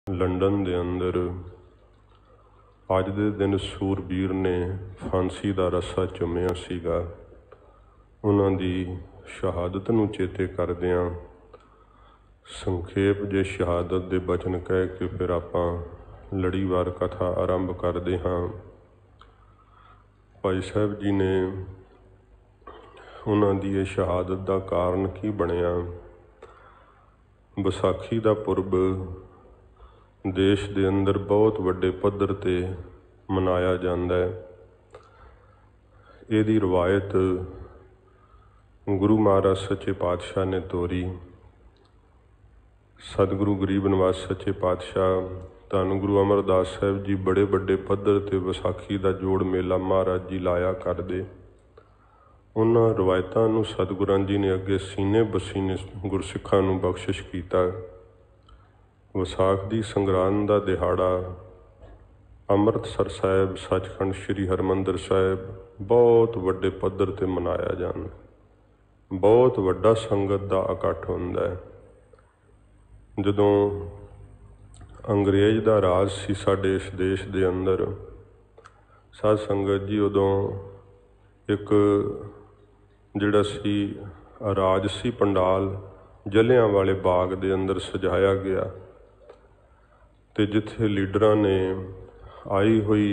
London के अंदर अज दे दिन सूरबीर ने फांसी का रस्सा चुमिया सीगा। उन्हां दी शहादत नूं चेते करदिआं संखेप जे शहादत दे बचन कह के फिर आपां लड़ीवार कथा आरंभ करदे हां। भाई साहब जी ने उन्हां दी इह शहादत का कारण की बनिया। विसाखी का पुरब देश के अंदर बहुत वड्डे पद्धर ते मनाया जाता है। इहदी रवायत गुरु महाराज सच्चे पातशाह ने तोरी। सतगुरु गरीब निवास सच्चे पातशाह धन गुरु अमरदास साहब जी बड़े वड्डे पद्धर ते विसाखी का जोड़ मेला महाराज जी लाया करदे। उन्हां रवायतां नूं सतगुरां जी ने अगे सीने बसीने गुरसिखां नूं बख्शिश कीता। विसाख की संगरांद का दिहाड़ा अमृतसर साहिब सचखंड श्री हरमंदिर साहिब बहुत वड्डे पद्धर ते मनाया जाता। बहुत वड्डा संगत का इकट्ठ हुंदा है। जदों अंग्रेज का राज सी साडे इस देश के अंदर साध संगत जी उदों एक जिहड़ा सी राज सी पंडाल जलियांवाले बाग के अंदर सजाया गया ते जिथे लीडरां ने आई हुई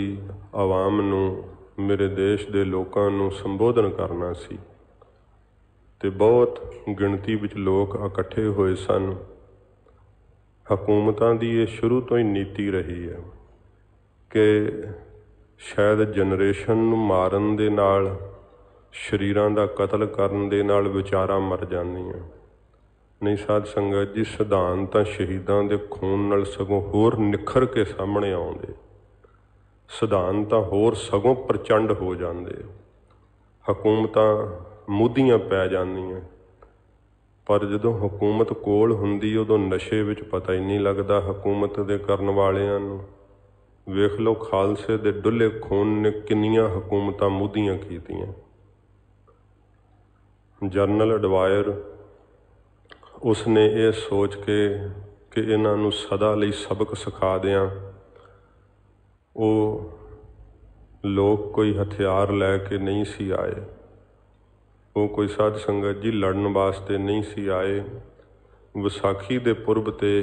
आवाम नूं मेरे देश के लोकां नूं संबोधन करना सी ते बहुत गिणती विच लोग इकट्ठे होए सन। हुकूमतां दी ये शुरू तो ही नीति रही है कि शायद जनरेशन नूं मारन दे नाल शरीरां दा कतल करन दे नाल विचारां मर जांदियां। नहीं साध संगत जी सिद्धांत तां शहीदां दे खून नाल सगों होर निखर के सामने आउंदे। सिद्धांत तां होर सगों प्रचंड हो जांदे। हुकूमतां मुद्दियां पै जांदियां। पर जदों हुकूमत कोल हुंदी उदों नशे विच पता ही नहीं लगदा हुकूमत दे करन वालियां नूं। वेख लो खालसे दे डुल्ले खून ने किन्नियां हुकूमतां मुद्दियां कीतियां। जनरल डवायर उसने ये सोच के कि इन्हां नूं सदा लई सबक सिखा दियां, वो लोग कोई हथियार लैके नहीं सी आए। वो कोई साध संगत जी लड़न वास्ते नहीं सी आए। विसाखी दे पुरब ते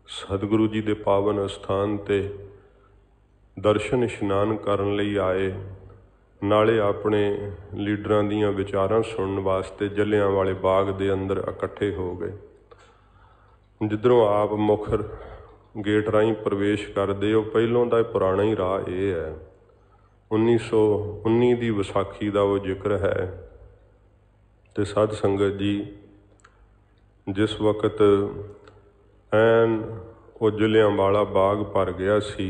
सतगुरु जी दे पावन अस्थान ते दर्शन इशनान करन लई आए। नाले अपने लीडरां दीयां विचारां सुनन वास्ते जलियांवाले बाग दे अंदर इकट्ठे हो गए। जिधरों आप मुख गेट राहीं प्रवेश करदे हो पहलों दा पुराना ही राह ये है। 1919 की विसाखी का वो जिक्र है। तो साध संगत जी जिस वक्त ऐन वो जलियांवाला बाग भर गया सी,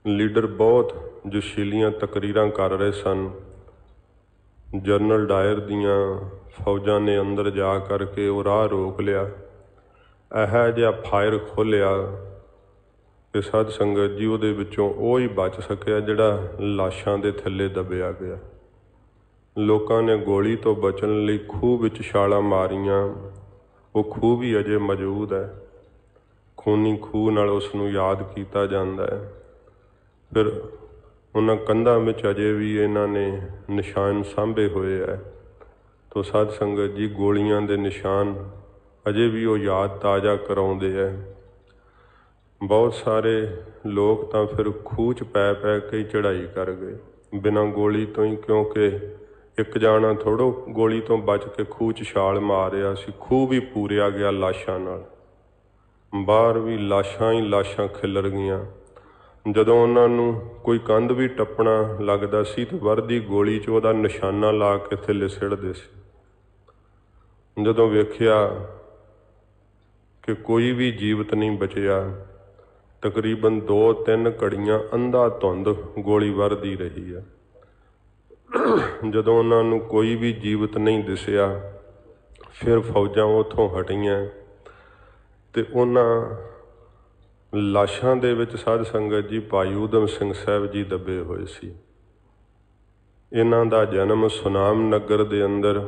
लीडर बहुत जोशीलियां तकरीरां कर रहे सन। जनरल डायर दियां फौजां ने अंदर जा करके वो राह रोक लिया। यह जिहा फायर खोलिया कि साध संगत जी उहदे विचों वो ही बच सकिया जिहड़ा लाशां दे थल्ले दबिया गया। लोकां ने गोली तो बचन लई खूह विच छालां मारियां। वो खूह भी अजे मौजूद है। खूनी खूह नाल उस नूं याद कीता जांदा है। फिर उन्हां कंधां विच अजे भी इन्हां ने निशान सांभे हुए है। तो साध संगत जी गोलियां दे निशान अजे भी वो याद ताज़ा कराउंदे है। बहुत सारे लोग तां फिर खूह च पै पै के चढ़ाई कर गए बिना गोली तो ही, क्योंकि एक जाना थोड़ो गोली तो बच के खूह च छाल मारिया सी। खूह भी पूरिया गया लाशां नाल। बाहर भी लाशां ही लाशां खिलर गईयां। जदों उन्हां नूं कोई कंध भी टप्पना लगदा सी तो वरदी गोली च उहदा निशाना ला के थल्ले सिड़दे सी। जदों वेखिया कि कोई भी जीवित नहीं बचिया, तकरीबन 2-3 घड़ियां अंधा धुंध गोली वरदी रही है। जदों उन्हां नूं कोई भी जीवित नहीं दिसिया, फिर फौजां उत्थों हटियां ते उन्हां लाशां दे विच साध संगत जी भाई ऊधम सिंह साहब जी दबे हुए सी। इन्हां दा जन्म सुनाम नगर दे अंदर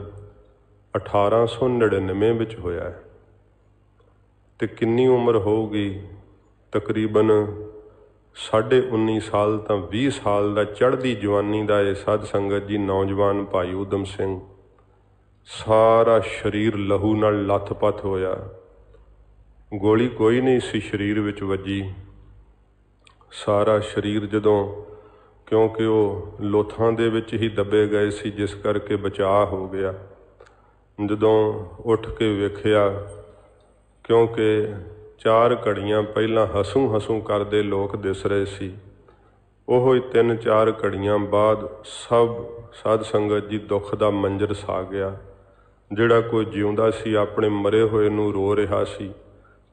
1899 विच होया है। ते किन्नी उम्र होगी ਤਕਰੀਬਨ 19.5 ਸਾਲ ਤਾਂ 20 ਸਾਲ ਦਾ ਚੜ੍ਹਦੀ ਜਵਾਨੀ ਦਾ ਇਹ ਸਾਧ ਸੰਗਤ ਜੀ ਨੌਜਵਾਨ ਭਾਈ ਊਧਮ ਸਿੰਘ ਸਾਰਾ ਸਰੀਰ ਲਹੂ ਨਾਲ ਲੱਥ-ਪੱਥ ਹੋਇਆ। ਗੋਲੀ ਕੋਈ ਨਹੀਂ ਸੀ ਸਰੀਰ ਵਿੱਚ ਵੱਜੀ। ਸਾਰਾ ਸਰੀਰ ਜਦੋਂ, ਕਿਉਂਕਿ ਉਹ ਲੋਥਾਂ ਦੇ ਵਿੱਚ ਹੀ ਦੱਬੇ ਗਏ ਸੀ, ਜਿਸ ਕਰਕੇ ਬਚਾਅ ਹੋ ਗਿਆ। ਜਦੋਂ ਉੱਠ ਕੇ ਵੇਖਿਆ, ਕਿਉਂਕਿ 4 ਘੜੀਆਂ ਪਹਿਲਾਂ ਹਸੂੰ ਕਰਦੇ ਲੋਕ ਦਿਸ ਰਹੇ ਸੀ, ਉਹ ਹੀ 3-4 ਘੜੀਆਂ ਬਾਅਦ ਸਭ ਸਾਧ ਸੰਗਤ ਜੀ ਦੁੱਖ ਦਾ ਮੰਜ਼ਰ ਛਾ ਗਿਆ। ਜਿਹੜਾ ਕੋਈ ਜਿਉਂਦਾ ਸੀ ਆਪਣੇ ਮਰੇ ਹੋਏ ਨੂੰ ਰੋ ਰਿਹਾ ਸੀ।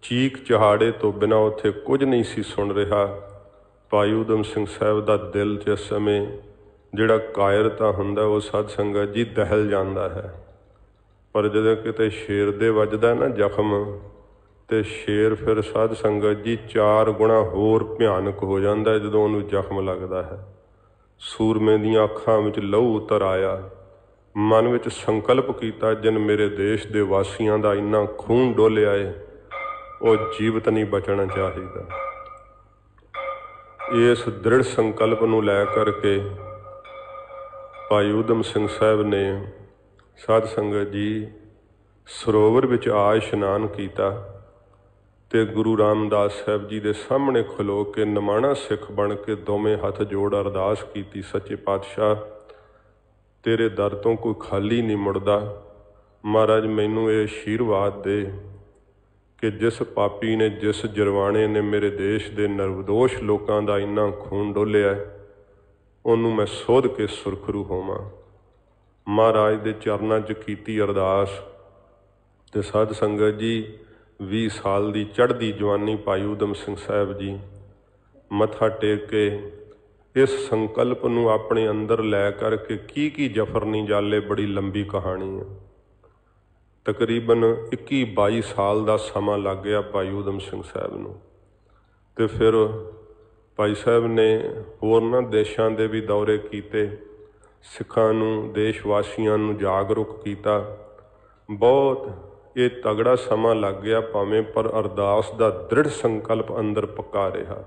ਚੀਕ ਚਹਾੜੇ ਤੋਂ ਬਿਨਾਂ ਉੱਥੇ ਕੁਝ ਨਹੀਂ ਸੀ ਸੁਣ ਰਿਹਾ। ਭਾਈ ਊਧਮ ਸਿੰਘ ਸਾਹਿਬ ਦਾ ਦਿਲ 'ਚ ਇਸ ਸਮੇਂ ਜਿਹੜਾ ਕਾਇਰਤਾ ਹੁੰਦਾ, ਉਹ ਸਾਧ ਸੰਗਤ ਜੀ ਦਹਿਲ ਜਾਂਦਾ ਹੈ। ਪਰ ਜਦੋਂ ਕਿਤੇ ਸ਼ੇਰ ਦੇ ਵੱਜਦਾ ਨਾ ਜ਼ਖਮ, ਤੇ ਸ਼ੇਰ ਫਿਰ ਸਾਧ ਸੰਗਤ ਜੀ 4 ਗੁਣਾ ਹੋਰ ਭਿਆਨਕ ਹੋ ਜਾਂਦਾ ਜਦੋਂ ਉਹਨੂੰ ਜ਼ਖਮ ਲੱਗਦਾ ਹੈ। ਸੂਰਮੇ ਦੀਆਂ ਅੱਖਾਂ ਵਿੱਚ ਲਹੂ ਉਤਰ ਆਇਆ। ਮਨ ਵਿੱਚ ਸੰਕਲਪ ਕੀਤਾ, ਜਿਨ ਮੇਰੇ ਦੇਸ਼ ਦੇ ਵਾਸੀਆਂ ਦਾ ਇੰਨਾ ਖੂਨ ਡੋਲਿਆ ਏ, ਉਹ ਜੀਵਤ ਨਹੀਂ ਬਚਣਾ ਚਾਹੀਦਾ। ਇਸ ਦ੍ਰਿੜ ਸੰਕਲਪ ਨੂੰ ਲੈ ਕਰਕੇ ਭਾਈ ਊਧਮ ਸਿੰਘ ਸਾਹਿਬ ਨੇ ਸਾਧ ਸੰਗਤ ਜੀ ਸਰੋਵਰ ਵਿੱਚ ਆ ਇਸ਼ਨਾਨ ਕੀਤਾ ਤੇ ਗੁਰੂ ਰਾਮਦਾਸ ਸਾਹਿਬ ਜੀ ਦੇ ਸਾਹਮਣੇ ਖਲੋ ਕੇ ਨਿਮਾਣਾ ਸਿੱਖ ਬਣ ਕੇ ਦੋਵੇਂ ਹੱਥ ਜੋੜ ਅਰਦਾਸ ਕੀਤੀ, ਸੱਚੇ ਪਾਤਸ਼ਾਹ ਤੇਰੇ ਦਰ ਤੋਂ ਕੋਈ ਖਾਲੀ ਨਹੀਂ ਮੁੜਦਾ। ਮਹਾਰਾਜ ਮੈਨੂੰ ਇਹ ਆਸ਼ੀਰਵਾਦ ਦੇ ਕਿ ਜਿਸ ਪਾਪੀ ਨੇ, ਜਿਸ ਜਰਵਾਣੇ ਨੇ ਮੇਰੇ ਦੇਸ਼ ਦੇ ਨਿਰਦੋਸ਼ ਲੋਕਾਂ ਦਾ ਇੰਨਾ ਖੂਨ ਡੋਲਿਆ, ਉਹਨੂੰ ਮੈਂ ਸੋਧ ਕੇ ਸੁਰਖਰੂ ਹੋਵਾਂ। ਮਹਾਰਾਜ ਦੇ ਚਰਨਾਂ 'ਚ ਕੀਤੀ ਅਰਦਾਸ ਤੇ ਸਾਧ ਸੰਗਤ ਜੀ 20 ਸਾਲ ਦੀ ਚੜ੍ਹਦੀ ਜਵਾਨੀ ਭਾਈ ਊਧਮ ਸਿੰਘ ਸਾਹਿਬ ਜੀ ਮੱਥਾ ਟੇਕ ਕੇ ਇਸ ਸੰਕਲਪ ਨੂੰ ਆਪਣੇ ਅੰਦਰ ਲੈ ਕਰਕੇ ਕੀ ਜਫਰ ਨਹੀਂ ਜਾਲੇ, ਬੜੀ ਲੰਬੀ ਕਹਾਣੀ ਹੈ। ਤਕਰੀਬਨ 21-22 ਸਾਲ ਦਾ ਸਮਾਂ ਲੱਗ ਗਿਆ ਭਾਈ ਊਧਮ ਸਿੰਘ ਸਾਹਿਬ ਨੂੰ। ਤੇ ਫਿਰ ਭਾਈ ਸਾਹਿਬ ਨੇ ਹੋਰਨਾਂ ਦੇਸ਼ਾਂ ਦੇ ਵੀ ਦੌਰੇ ਕੀਤੇ, ਸਿੱਖਾਂ ਨੂੰ, ਦੇਸ਼ ਵਾਸੀਆਂ ਨੂੰ ਜਾਗਰੂਕ ਕੀਤਾ। ਬਹੁਤ ਇਹ ਤਗੜਾ ਸਮਾਂ ਲੱਗ ਗਿਆ ਭਾਵੇਂ, ਪਰ ਅਰਦਾਸ ਦਾ ਦ੍ਰਿੜ ਸੰਕਲਪ ਅੰਦਰ ਪੱਕਾ ਰਿਹਾ।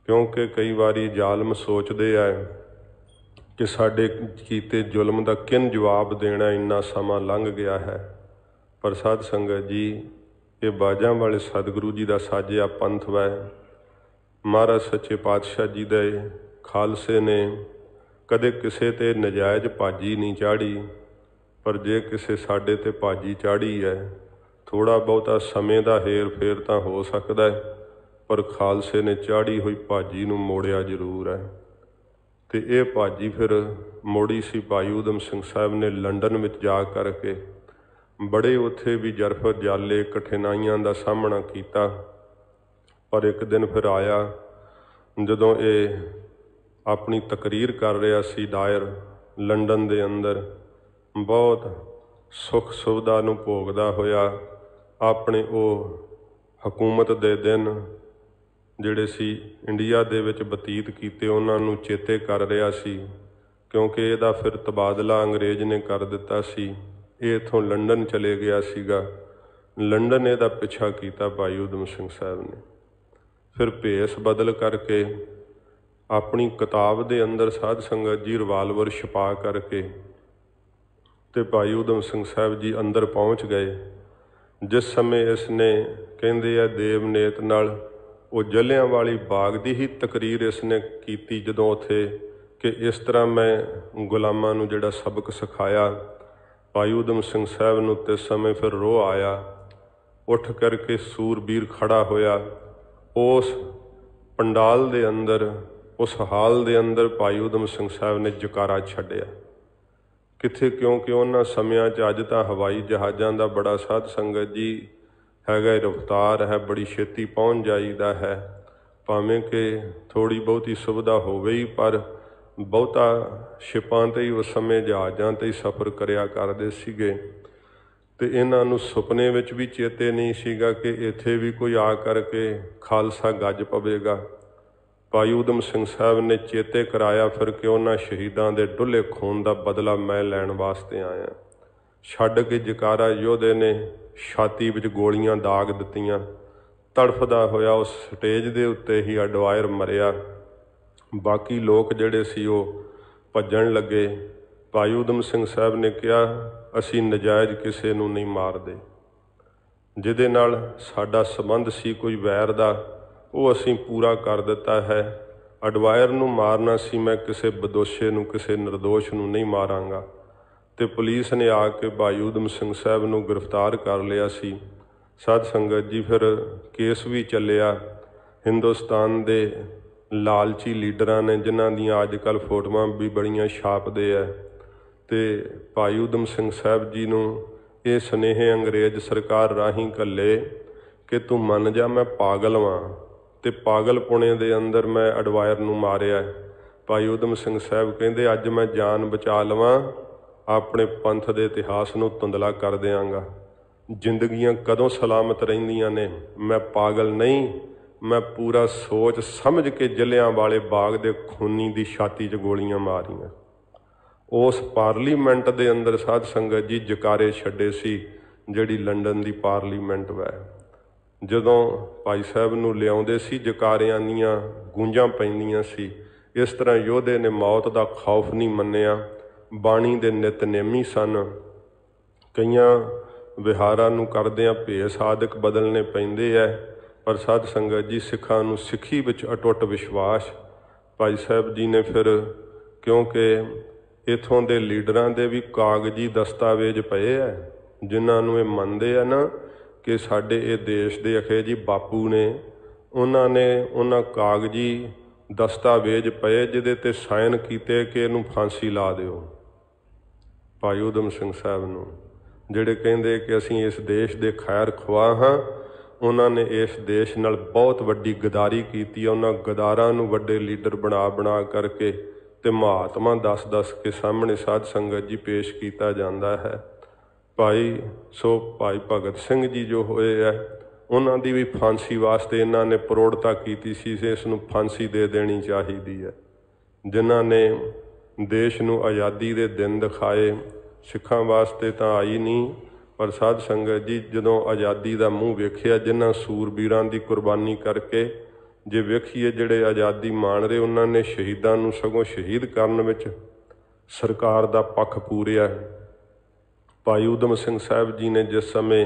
ਕਿਉਂਕਿ ਕਈ ਵਾਰੀ ਜ਼ਾਲਮ ਸੋਚਦੇ ਆ ਕਿ ਸਾਡੇ ਕੀਤੇ ਜ਼ੁਲਮ ਦਾ ਕਿਨ ਜਵਾਬ ਦੇਣਾ, ਇੰਨਾ ਸਮਾਂ ਲੰਘ ਗਿਆ ਹੈ। ਪਰ ਸਾਧ ਸੰਗਤ ਜੀ ਇਹ ਬਾਜਾਂ ਵਾਲੇ ਸਤਿਗੁਰੂ ਜੀ ਦਾ ਸਾਜਿਆ ਪੰਥ ਵੈ। ਮਹਾਰਾਜ ਸੱਚੇ ਪਾਤਸ਼ਾਹ ਜੀ ਦੇ ਖਾਲਸੇ ਨੇ ਕਦੇ ਕਿਸੇ ਤੇ ਨਜਾਇਜ਼ ਭਾਜੀ ਨਹੀਂ ਚਾੜੀ, ਪਰ ਜੇ ਕਿਸੇ ਸਾਡੇ ਤੇ ਭਾਜੀ ਚਾੜੀ ਹੈ, ਥੋੜ੍ਹਾ ਬਹੁਤਾ ਸਮੇਂ ਦਾ ਹੇਰ ਫੇਰ ਤਾਂ ਹੋ ਸਕਦਾ ਹੈ, ਪਰ ਖਾਲਸੇ ਨੇ ਚਾੜੀ ਹੋਈ ਭਾਜੀ ਨੂੰ ਮੋੜਿਆ ਜ਼ਰੂਰ ਹੈ। ਤੇ ਇਹ ਭਾਜੀ ਫਿਰ ਮੋੜੀ ਸੀ ਭਾਈ ਊਧਮ ਸਿੰਘ ਸਾਹਿਬ ਨੇ ਲੰਡਨ ਵਿੱਚ ਜਾ ਕਰਕੇ। ਬੜੇ ਉੱਥੇ ਵੀ ਜਰਫ ਜਾਲੇ, ਕਠਿਨਾਈਆਂ ਦਾ ਸਾਹਮਣਾ ਕੀਤਾ। ਪਰ ਇੱਕ ਦਿਨ ਫਿਰ ਆਇਆ ਜਦੋਂ ਇਹ ਆਪਣੀ ਤਕਰੀਰ ਕਰ ਰਿਹਾ ਸੀ ਦਾਇਰ ਲੰਡਨ ਦੇ ਅੰਦਰ, ਬਹੁਤ ਸੁੱਖ ਸੁਵਿਧਾ ਨੂੰ ਭੋਗਦਾ ਹੋਇਆ ਆਪਣੇ ਉਹ ਹਕੂਮਤ ਦੇ ਦਿਨ ਜਿਹੜੇ ਸੀ ਇੰਡੀਆ ਦੇ ਵਿੱਚ ਬਤੀਤ ਕੀਤੇ, ਉਹਨਾਂ ਨੂੰ ਚੇਤੇ ਕਰ ਰਿਹਾ ਸੀ। ਕਿਉਂਕਿ ਇਹਦਾ ਫਿਰ ਤਬਾਦਲਾ ਅੰਗਰੇਜ਼ ਨੇ ਕਰ ਦਿੱਤਾ ਸੀ। ਇਹ ਇੱਥੋਂ ਲੰਡਨ ਚਲੇ ਗਿਆ ਸੀਗਾ। ਲੰਡਨ ਇਹਦਾ ਪਿੱਛਾ ਕੀਤਾ ਭਾਈ ਊਧਮ ਸਿੰਘ ਸਾਹਿਬ ਨੇ। ਫਿਰ ਭੇਸ ਬਦਲ ਕਰਕੇ ਆਪਣੀ ਕਿਤਾਬ ਦੇ ਅੰਦਰ ਸਾਧ ਸੰਗਤ ਜੀ ਰਿਵਾਲਵਰ ਛੁਪਾ ਕਰਕੇ ਤੇ ਭਾਈ ਊਧਮ ਸਿੰਘ ਸਾਹਿਬ ਜੀ ਅੰਦਰ ਪਹੁੰਚ ਗਏ। ਜਿਸ ਸਮੇਂ ਇਸ ਨੇ ਕਹਿੰਦੇ ਆ ਦੇਵਨੇਤ ਨਾਲ ਉਹ ਜਲਿਆਂ ਵਾਲੀ ਬਾਗ ਦੀ ਹੀ ਤਕਰੀਰ ਇਸ ਨੇ ਕੀਤੀ, ਜਦੋਂ ਉੱਥੇ ਕਿ ਇਸ ਤਰ੍ਹਾਂ ਮੈਂ ਗੁਲਾਮਾਂ ਨੂੰ ਜਿਹੜਾ ਸਬਕ ਸਿਖਾਇਆ। ਭਾਈ ਊਧਮ ਸਿੰਘ ਸਾਹਿਬ ਨੂੰ ਤੇ ਸਮੇਂ ਫਿਰ ਰੋਹ ਆਇਆ। ਉੱਠ ਕਰਕੇ ਸੂਰਬੀਰ ਖੜਾ ਹੋਇਆ। ਉਸ ਪੰਡਾਲ ਦੇ ਅੰਦਰ, ਉਸ ਹਾਲ ਦੇ ਅੰਦਰ ਭਾਈ ਊਧਮ ਸਿੰਘ ਸਾਹਿਬ ਨੇ ਜਕਾਰਾ ਛੱਡਿਆ। ਕਿੱਥੇ, ਕਿਉਂਕਿ ਉਹਨਾਂ ਸਮਿਆਂ 'ਚ ਅੱਜ ਤਾਂ ਹਵਾਈ ਜਹਾਜ਼ਾਂ ਦਾ ਬੜਾ ਸਾਧ ਸੰਗਤ ਜੀ ਹੈਗਾ, ਰਫਤਾਰ ਹੈ, ਬੜੀ ਛੇਤੀ ਪਹੁੰਚ ਜਾਈਦਾ ਹੈ। ਭਾਵੇਂ ਕਿ ਥੋੜ੍ਹੀ ਬਹੁਤੀ ਸੁਵਿਧਾ ਹੋਵੇ ਹੀ, ਪਰ ਬਹੁਤਾ ਸ਼ਿਪਾਂ 'ਤੇ ਹੀ ਉਸ ਸਮੇਂ ਜਹਾਜ਼ਾਂ 'ਤੇ ਹੀ ਸਫ਼ਰ ਕਰਿਆ ਕਰਦੇ ਸੀਗੇ। ਤੇ ਇਹਨਾਂ ਨੂੰ ਸੁਪਨੇ ਵਿੱਚ ਵੀ ਚੇਤੇ ਨਹੀਂ ਸੀਗਾ ਕਿ ਇੱਥੇ ਵੀ ਕੋਈ ਆ ਕਰਕੇ ਖਾਲਸਾ ਗੱਜ ਪਵੇਗਾ। ਭਾਈ ਊਧਮ ਸਿੰਘ ਸਾਹਿਬ ਨੇ ਚੇਤੇ ਕਰਾਇਆ ਫਿਰ ਕਿ ਉਹਨਾਂ ਸ਼ਹੀਦਾਂ ਦੇ ਡੁੱਲੇ ਖੂਨ ਦਾ ਬਦਲਾ ਮੈਂ ਲੈਣ ਵਾਸਤੇ ਆਇਆ। ਛੱਡ ਕੇ ਜਕਾਰਾ ਯੋਧੇ ਨੇ ਛਾਤੀ ਵਿੱਚ ਗੋਲੀਆਂ ਦਾਗ ਦਿੱਤੀਆਂ। ਤੜਫਦਾ ਹੋਇਆ ਉਸ ਸਟੇਜ ਦੇ ਉੱਤੇ ਹੀ ਅਡਵਾਇਰ ਮਰਿਆ। ਬਾਕੀ ਲੋਕ ਜਿਹੜੇ ਸੀ ਉਹ ਭੱਜਣ ਲੱਗੇ। ਭਾਈ ਊਧਮ ਸਿੰਘ ਸਾਹਿਬ ਨੇ ਕਿਹਾ, ਅਸੀਂ ਨਜਾਇਜ਼ ਕਿਸੇ ਨੂੰ ਨਹੀਂ ਮਾਰਦੇ। ਜਿਹਦੇ ਨਾਲ ਸਾਡਾ ਸੰਬੰਧ ਸੀ ਕੋਈ ਵੈਰ ਦਾ, ਉਹ ਅਸੀਂ ਪੂਰਾ ਕਰ ਦਿੱਤਾ ਹੈ। ਅਡਵਾਇਰ ਨੂੰ ਮਾਰਨਾ ਸੀ, ਮੈਂ ਕਿਸੇ ਬਦੋਸ਼ੇ ਨੂੰ, ਕਿਸੇ ਨਿਰਦੋਸ਼ ਨੂੰ ਨਹੀਂ ਮਾਰਾਂਗਾ। ਅਤੇ ਪੁਲਿਸ ਨੇ ਆ ਕੇ ਭਾਈ ਊਧਮ ਸਿੰਘ ਸਾਹਿਬ ਨੂੰ ਗ੍ਰਿਫਤਾਰ ਕਰ ਲਿਆ ਸੀ। ਸਾਧ ਸੰਗਤ ਜੀ, ਫਿਰ ਕੇਸ ਵੀ ਚੱਲਿਆ। ਹਿੰਦੁਸਤਾਨ ਦੇ ਲਾਲਚੀ ਲੀਡਰਾਂ ਨੇ, ਜਿਨ੍ਹਾਂ ਦੀਆਂ ਅੱਜ ਕੱਲ੍ਹ ਫੋਟੋਆਂ ਵੀ ਬੜੀਆਂ ਛਾਪਦੇ ਹੈ, ਅਤੇ ਭਾਈ ਊਧਮ ਸਿੰਘ ਸਾਹਿਬ ਜੀ ਨੂੰ ਇਹ ਸੁਨੇਹੇ ਅੰਗਰੇਜ਼ ਸਰਕਾਰ ਰਾਹੀਂ ਘੱਲੇ ਕਿ ਤੂੰ ਮੰਨ ਜਾ ਮੈਂ ਪਾਗਲ ਵਾਂ, ਅਤੇ ਪਾਗਲਪੁਣੇ ਦੇ ਅੰਦਰ ਮੈਂ ਅਡਵਾਇਰ ਨੂੰ ਮਾਰਿਆ। ਭਾਈ ਊਧਮ ਸਿੰਘ ਸਾਹਿਬ ਕਹਿੰਦੇ, ਅੱਜ ਮੈਂ ਜਾਨ ਬਚਾ ਲਵਾਂ, ਆਪਣੇ ਪੰਥ ਦੇ ਇਤਿਹਾਸ ਨੂੰ ਧੁੰਦਲਾ ਕਰ ਦਿਆਂਗਾ। ਜ਼ਿੰਦਗੀਆਂ ਕਦੋਂ ਸਲਾਮਤ ਰਹਿੰਦੀਆਂ ਨੇ? ਮੈਂ ਪਾਗਲ ਨਹੀਂ, ਮੈਂ ਪੂਰਾ ਸੋਚ ਸਮਝ ਕੇ ਜਲਿਆਂਵਾਲੇ ਬਾਗ ਦੇ ਖੂਨੀ ਦੀ ਛਾਤੀ 'ਚ ਗੋਲੀਆਂ ਮਾਰੀਆਂ। ਉਸ ਪਾਰਲੀਮੈਂਟ ਦੇ ਅੰਦਰ ਸਾਧ ਸੰਗਤ ਜੀ ਜਕਾਰੇ ਛੱਡੇ ਸੀ, ਜਿਹੜੀ ਲੰਡਨ ਦੀ ਪਾਰਲੀਮੈਂਟ ਵੈ। ਜਦੋਂ ਭਾਈ ਸਾਹਿਬ ਨੂੰ ਲਿਆਉਂਦੇ ਸੀ, ਜਕਾਰਿਆਂ ਦੀਆਂ ਗੂੰਜਾਂ ਪੈਂਦੀਆਂ ਸੀ। ਇਸ ਤਰ੍ਹਾਂ ਯੋਧੇ ਨੇ ਮੌਤ ਦਾ ਖੌਫ ਨਹੀਂ ਮੰਨਿਆ। ਬਾਣੀ ਦੇ ਨਿਤਨੇਮੀ ਸਨ। ਕਈਆਂ ਵਿਹਾਰਾਂ ਨੂੰ ਕਰਦਿਆਂ ਭੇਸ ਆਦਿਕ ਬਦਲਣੇ ਪੈਂਦੇ ਹੈ, ਪਰ ਸਾਧ ਸੰਗਤ ਜੀ ਸਿੱਖਾਂ ਨੂੰ ਸਿੱਖੀ ਵਿੱਚ ਅਟੁੱਟ ਵਿਸ਼ਵਾਸ। ਭਾਈ ਸਾਹਿਬ ਜੀ ਨੇ ਫਿਰ, ਕਿਉਂਕਿ ਇੱਥੋਂ ਦੇ ਲੀਡਰਾਂ ਦੇ ਵੀ ਕਾਗਜ਼ੀ ਦਸਤਾਵੇਜ਼ ਪਏ ਹੈ, ਜਿਨ੍ਹਾਂ ਨੂੰ ਇਹ ਮੰਨਦੇ ਆ ਨਾ ਕਿ ਸਾਡੇ ਇਹ ਦੇਸ਼ ਦੇ ਅਖੇ ਜੀ ਬਾਪੂ ਨੇ, ਉਹਨਾਂ ਕਾਗਜ਼ੀ ਦਸਤਾਵੇਜ਼ ਪਏ ਜਿਹਦੇ 'ਤੇ ਸਾਈਨ ਕੀਤੇ ਕਿ ਇਹਨੂੰ ਫਾਂਸੀ ਲਾ ਦਿਓ। ਭਾਈ ਊਧਮ ਸਿੰਘ ਸਾਹਿਬ ਨੂੰ, ਜਿਹੜੇ ਕਹਿੰਦੇ ਕਿ ਅਸੀਂ ਇਸ ਦੇਸ਼ ਦੇ ਖੈਰ ਖੁਆਹ ਹਾਂ, ਉਹਨਾਂ ਨੇ ਇਸ ਦੇਸ਼ ਨਾਲ ਬਹੁਤ ਵੱਡੀ ਗਦਾਰੀ ਕੀਤੀ ਹੈ। ਉਹਨਾਂ ਗਦਾਰਾਂ ਨੂੰ ਵੱਡੇ ਲੀਡਰ ਬਣਾ ਕਰਕੇ ਅਤੇ ਮਹਾਤਮਾ ਦੱਸ ਕੇ ਸਾਹਮਣੇ ਸਾਧ ਸੰਗਤ ਜੀ ਪੇਸ਼ ਕੀਤਾ ਜਾਂਦਾ ਹੈ। ਭਾਈ ਭਗਤ ਸਿੰਘ ਜੀ ਜੋ ਹੋਏ ਹੈ, ਉਹਨਾਂ ਦੀ ਵੀ ਫਾਂਸੀ ਵਾਸਤੇ ਇਹਨਾਂ ਨੇ ਪ੍ਰੋੜਤਾ ਕੀਤੀ ਸੀ, ਇਸ ਨੂੰ ਫਾਂਸੀ ਦੇ ਦੇਣੀ ਚਾਹੀਦੀ ਹੈ। ਜਿਨ੍ਹਾਂ ਨੇ ਦੇਸ਼ ਨੂੰ ਆਜ਼ਾਦੀ ਦੇ ਦਿਨ ਦਿਖਾਏ, ਸਿੱਖਾਂ ਵਾਸਤੇ ਤਾਂ ਆਈ ਨਹੀਂ, ਪਰ ਸਾਧ ਸੰਗਤ ਜੀ ਜਦੋਂ ਆਜ਼ਾਦੀ ਦਾ ਮੂੰਹ ਵੇਖਿਆ, ਜਿਨ੍ਹਾਂ ਸੂਰਬੀਰਾਂ ਦੀ ਕੁਰਬਾਨੀ ਕਰਕੇ, ਜੇ ਵੇਖੀਏ ਜਿਹੜੇ ਆਜ਼ਾਦੀ ਮਾਣ ਰਹੇ, ਉਹਨਾਂ ਨੇ ਸ਼ਹੀਦਾਂ ਨੂੰ ਸਗੋਂ ਸ਼ਹੀਦ ਕਰਨ ਵਿੱਚ ਸਰਕਾਰ ਦਾ ਪੱਖ ਪੂਰਿਆ। ਭਾਈ ਊਧਮ ਸਿੰਘ ਸਾਹਿਬ ਜੀ ਨੇ ਜਿਸ ਸਮੇਂ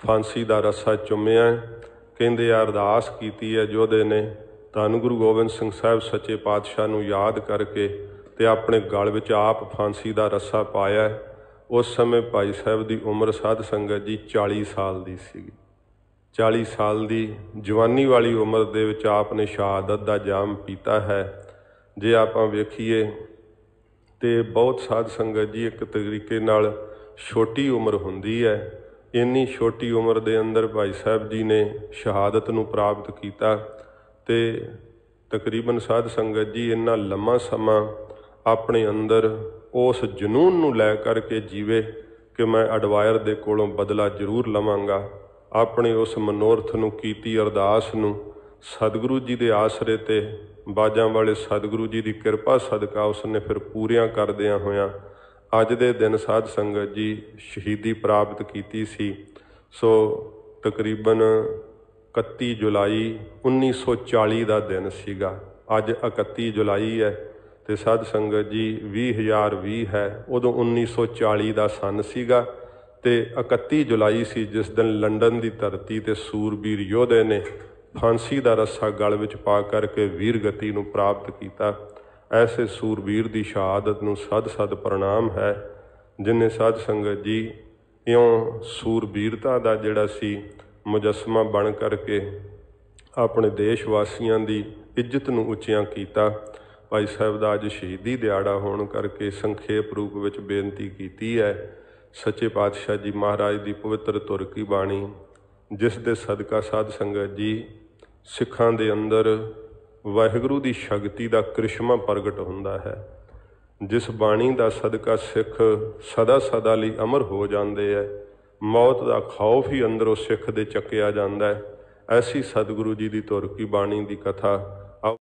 ਫਾਂਸੀ ਦਾ ਰੱਸਾ ਚੁੰਮਿਆ, ਕਹਿੰਦੇ ਅਰਦਾਸ ਕੀਤੀ ਹੈ ਯੋਧੇ ਨੇ, ਧੰਨ ਗੁਰੂ ਗੋਬਿੰਦ ਸਿੰਘ ਸਾਹਿਬ ਸੱਚੇ ਪਾਤਸ਼ਾਹ ਨੂੰ ਯਾਦ ਕਰਕੇ ਅਤੇ ਆਪਣੇ ਗਲ ਵਿੱਚ ਆਪ ਫਾਂਸੀ ਦਾ ਰੱਸਾ ਪਾਇਆ। ਉਸ ਸਮੇਂ ਭਾਈ ਸਾਹਿਬ ਦੀ ਉਮਰ ਸਾਧ ਸੰਗਤ ਜੀ 40 ਸਾਲ ਦੀ ਸੀਗੀ। 40 ਸਾਲ ਦੀ ਜਵਾਨੀ ਵਾਲੀ ਉਮਰ ਦੇ ਵਿੱਚ ਆਪ ਨੇ ਸ਼ਹਾਦਤ ਦਾ ਜਾਮ ਪੀਤਾ ਹੈ। ਜੇ ਆਪਾਂ ਵੇਖੀਏ ਤੇ ਬਹੁਤ ਸਾਧ ਸੰਗਤ ਜੀ ਇੱਕ ਤਰੀਕੇ ਨਾਲ ਛੋਟੀ ਉਮਰ ਹੁੰਦੀ ਹੈ। ਇੰਨੀ ਛੋਟੀ ਉਮਰ ਦੇ ਅੰਦਰ ਭਾਈ ਸਾਹਿਬ ਜੀ ਨੇ ਸ਼ਹਾਦਤ ਨੂੰ ਪ੍ਰਾਪਤ ਕੀਤਾ ਤੇ ਤਕਰੀਬਨ ਸਾਧ ਸੰਗਤ ਜੀ ਇੰਨਾ ਲੰਮਾ ਸਮਾਂ ਆਪਣੇ ਅੰਦਰ ਉਸ ਜਨੂੰਨ ਨੂੰ ਲੈ ਕਰਕੇ ਜੀਵੇ ਕਿ ਮੈਂ ਅਡਵਾਇਰ ਦੇ ਕੋਲੋਂ ਬਦਲਾ ਜ਼ਰੂਰ ਲਵਾਂਗਾ। ਆਪਣੇ ਉਸ ਮਨੋਰਥ ਨੂੰ ਕੀਤੀ ਅਰਦਾਸ ਨੂੰ ਸਤਿਗੁਰੂ ਜੀ ਦੇ ਆਸਰੇ ਤੇ ਬਾਜਾਂ ਵਾਲੇ ਸਤਿਗੁਰੂ ਜੀ ਦੀ ਕਿਰਪਾ ਸਦਕਾ ਉਸਨੇ ਫਿਰ ਪੂਰੀਆਂ ਕਰਦਿਆਂ ਹੋਇਆਂ ਅੱਜ ਦੇ ਦਿਨ ਸਾਧ ਸੰਗਤ ਜੀ ਸ਼ਹੀਦੀ ਪ੍ਰਾਪਤ ਕੀਤੀ ਸੀ। ਸੋ ਤਕਰੀਬਨ 31 ਜੁਲਾਈ 1940 ਦਾ ਦਿਨ ਸੀਗਾ। ਅੱਜ 31 ਜੁਲਾਈ ਹੈ ਅਤੇ ਸਾਧ ਸੰਗਤ ਜੀ 2020 ਹੈ। ਉਦੋਂ 1940 ਦਾ ਸੰਨ ਸੀਗਾ ਅਤੇ 31 ਜੁਲਾਈ ਸੀ ਜਿਸ ਦਿਨ ਲੰਡਨ ਦੀ ਧਰਤੀ 'ਤੇ ਸੂਰਬੀਰ ਯੋਧੇ ਨੇ ਫਾਂਸੀ ਦਾ ਰੱਸਾ ਗਲ ਵਿੱਚ ਪਾ ਕਰਕੇ ਵੀਰਗਤੀ ਨੂੰ ਪ੍ਰਾਪਤ ਕੀਤਾ। ਐਸੇ ਸੂਰਬੀਰ ਦੀ ਸ਼ਹਾਦਤ ਨੂੰ ਸਦ ਸਦ ਪ੍ਰਣਾਮ ਹੈ ਜਿਹਨੇ ਸਾਧ ਸੰਗਤ ਜੀ ਇਉਂ ਸੂਰਬੀਰਤਾ ਦਾ ਜਿਹੜਾ ਸੀ ਮੁਜੱਸਮਾ ਬਣ ਕਰਕੇ ਆਪਣੇ ਦੇਸ਼ ਵਾਸੀਆਂ ਦੀ ਇੱਜ਼ਤ ਨੂੰ ਉੱਚਿਆਂ ਕੀਤਾ। ਭਾਈ ਸਾਹਿਬ ਦਾ ਅੱਜ ਸ਼ਹੀਦੀ ਦਿਹਾੜਾ ਹੋਣ ਕਰਕੇ ਸੰਖੇਪ ਰੂਪ ਵਿੱਚ ਬੇਨਤੀ ਕੀਤੀ ਹੈ। ਸੱਚੇ ਪਾਤਸ਼ਾਹ ਜੀ ਮਹਾਰਾਜ ਦੀ ਪਵਿੱਤਰ ਧੁਰ ਕੀ ਬਾਣੀ ਜਿਸ ਦੇ ਸਦਕਾ ਸਾਧ ਸੰਗਤ ਜੀ ਸਿੱਖਾਂ ਦੇ ਅੰਦਰ ਵਾਹਿਗੁਰੂ ਦੀ ਸ਼ਕਤੀ ਦਾ ਕ੍ਰਿਸ਼ਮਾ ਪ੍ਰਗਟ ਹੁੰਦਾ ਹੈ। ਜਿਸ ਬਾਣੀ ਦਾ ਸਦਕਾ ਸਿੱਖ ਸਦਾ ਸਦਾ ਲਈ ਅਮਰ ਹੋ ਜਾਂਦੇ ਹੈ। ਮੌਤ ਦਾ ਖੌਫ ਹੀ ਅੰਦਰੋਂ ਸਿੱਖ ਦੇ ਚੱਕਿਆ ਜਾਂਦਾ ਹੈ। ਐਸੀ ਸਤਿਗੁਰੂ ਜੀ ਦੀ ਧੁਰ ਕੀ ਬਾਣੀ ਦੀ ਕਥਾ